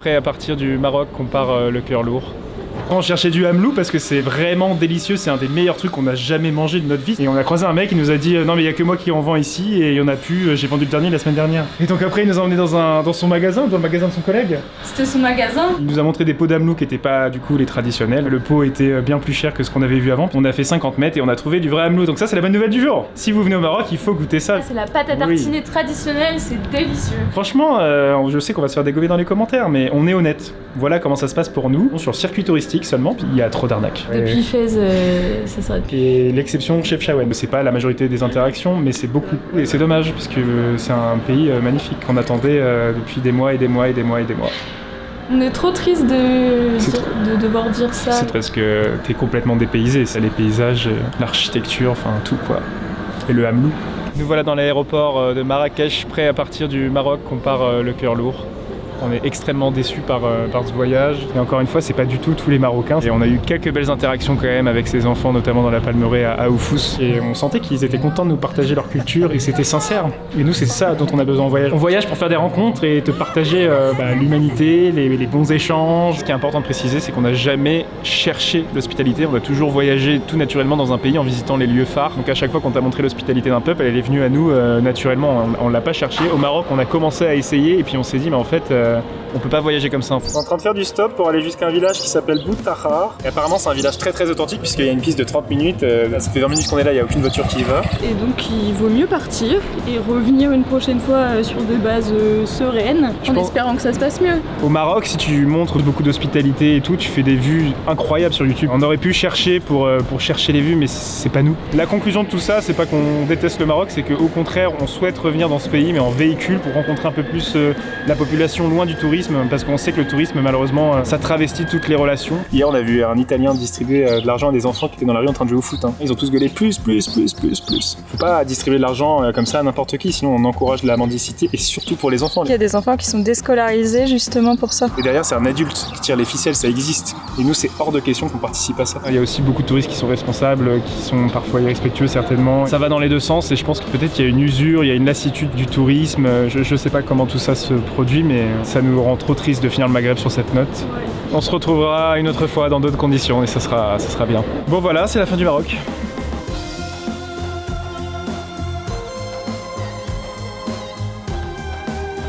Après, à partir du Maroc, on part le cœur lourd. On cherchait du hamelou parce que c'est vraiment délicieux, c'est un des meilleurs trucs qu'on a jamais mangé de notre vie. Et on a croisé un mec qui nous a dit non mais il y a que moi qui en vend ici et il y en a plus, j'ai vendu le dernier la semaine dernière. Et donc après il nous a emmené dans son magasin, dans le magasin de son collègue. C'était son magasin. Il nous a montré des pots d'amelou qui étaient pas du coup les traditionnels. Le pot était bien plus cher que ce qu'on avait vu avant. On a fait 50 mètres et on a trouvé du vrai hamelou. Donc ça c'est la bonne nouvelle du jour. Si vous venez au Maroc, il faut goûter ça. C'est la pâte à tartiner traditionnelle, c'est délicieux. Franchement, je sais qu'on va se faire dégommer dans les commentaires, mais on est honnête. Voilà comment ça se passe pour nous. Sur le circuit touristique seulement, puis il y a trop d'arnaques. Depuis Fès, ça serait... Et l'exception Chef Chaouen, c'est pas la majorité des interactions, mais c'est beaucoup. Et c'est dommage, parce que c'est un pays magnifique qu'on attendait depuis des mois et des mois et des mois et des mois. On est trop triste de devoir dire ça. C'est parce que t'es complètement dépaysé, c'est les paysages, l'architecture, enfin tout quoi. Et le hamelou. Nous voilà dans l'aéroport de Marrakech, prêts à partir du Maroc, on part le cœur lourd. On est extrêmement déçus par ce voyage. Et encore une fois, c'est pas du tout tous les Marocains. Et on a eu quelques belles interactions quand même avec ces enfants, notamment dans la Palmeraie à Oufous. Et on sentait qu'ils étaient contents de nous partager leur culture et c'était sincère. Et nous, c'est ça dont on a besoin en voyage. On voyage pour faire des rencontres et te partager l'humanité, les bons échanges. Ce qui est important de préciser, c'est qu'on n'a jamais cherché l'hospitalité. On a toujours voyagé tout naturellement dans un pays en visitant les lieux phares. Donc à chaque fois qu'on t'a montré l'hospitalité d'un peuple, elle est venue à nous naturellement. On l'a pas cherché. Au Maroc, on a commencé à essayer et puis on s'est dit, mais en fait, on peut pas voyager comme ça. On est en train de faire du stop pour aller jusqu'à un village qui s'appelle Boutahar. Et apparemment c'est un village très très authentique puisqu'il y a une piste de 30 minutes. Ça fait 20 minutes qu'on est là, il n'y a aucune voiture qui y va. Et donc il vaut mieux partir et revenir une prochaine fois sur des bases sereines, espérant que ça se passe mieux. Au Maroc, si tu montres beaucoup d'hospitalité et tout, tu fais des vues incroyables sur YouTube. On aurait pu chercher pour chercher les vues, mais c'est pas nous. La conclusion de tout ça, c'est pas qu'on déteste le Maroc, c'est qu'au contraire, on souhaite revenir dans ce pays, mais en véhicule pour rencontrer un peu plus la population loin du tourisme. Parce qu'on sait que le tourisme, malheureusement, ça travestit toutes les relations. Hier, on a vu un Italien distribuer de l'argent à des enfants qui étaient dans la rue en train de jouer au foot. Ils ont tous gueulé plus. Faut pas distribuer de l'argent comme ça à n'importe qui, sinon on encourage la mendicité et surtout pour les enfants. Il y a des enfants qui sont déscolarisés justement pour ça. Et derrière, c'est un adulte qui tire les ficelles, ça existe. Et nous, c'est hors de question qu'on participe à ça. Il y a aussi beaucoup de touristes qui sont responsables, qui sont parfois irrespectueux certainement. Ça va dans les deux sens et je pense que peut-être qu'il y a une usure, il y a une lassitude du tourisme. Je sais pas comment tout ça se produit, mais ça nous rend trop triste de finir le Maghreb sur cette note. Ouais. On se retrouvera une autre fois dans d'autres conditions et ça sera bien. Bon voilà, c'est la fin du Maroc.